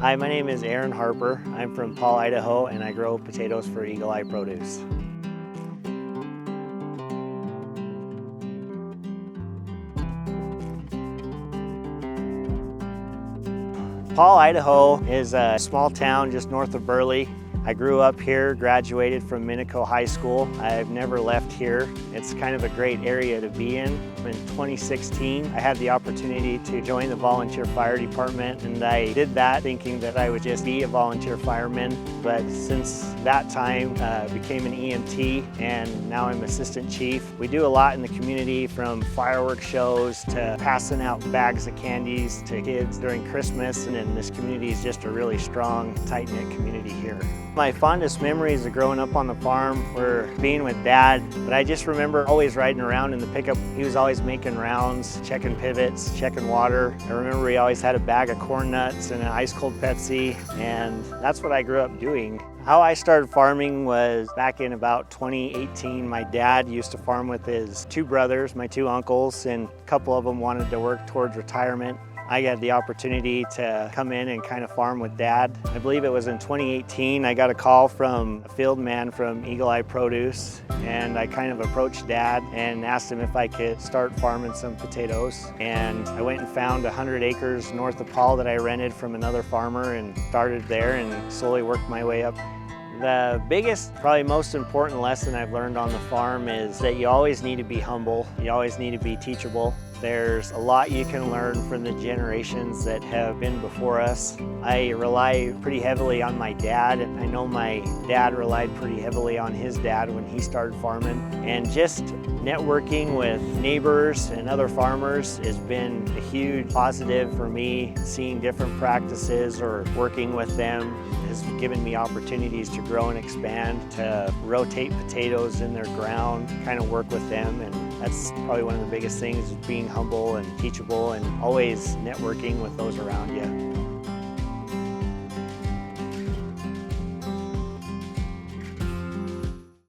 Hi, my name is Aaron Harper. I'm from Paul, Idaho, and I grow potatoes for Eagle Eye Produce. Paul, Idaho is a small town just north of Burley. I grew up here, graduated from Minico High School. I've never left here. It's kind of a great area to be in. In 2016, I had the opportunity to join the volunteer fire department, and I did that thinking that I would just be a volunteer fireman. But since that time, I became an EMT, and now I'm assistant chief. We do a lot in the community, from fireworks shows to passing out bags of candies to kids during Christmas, and this community is just a really strong, tight-knit community here. My fondest memories of growing up on the farm were being with Dad, but I just remember always riding around in the pickup. He was always making rounds, checking pivots, checking water. I remember he always had a bag of corn nuts and an ice-cold Pepsi, and that's what I grew up doing. How I started farming was back in about 2018. My dad used to farm with his two brothers, my two uncles, and a couple of them wanted to work towards retirement. I had the opportunity to come in and kind of farm with Dad. I believe it was in 2018, I got a call from a field man from Eagle Eye Produce, and I kind of approached Dad and asked him if I could start farming some potatoes. And I went and found 100 acres north of Paul that I rented from another farmer and started there and slowly worked my way up. The biggest, probably most important lesson I've learned on the farm is that you always need to be humble. You always need to be teachable. There's a lot you can learn from the generations that have been before us. I rely pretty heavily on my dad, and I know my dad relied pretty heavily on his dad when he started farming. And just networking with neighbors and other farmers has been a huge positive for me. Seeing different practices or working with them has given me opportunities to grow and expand, to rotate potatoes in their ground, kind of work with them. And that's probably one of the biggest things, is being humble and teachable and always networking with those around you.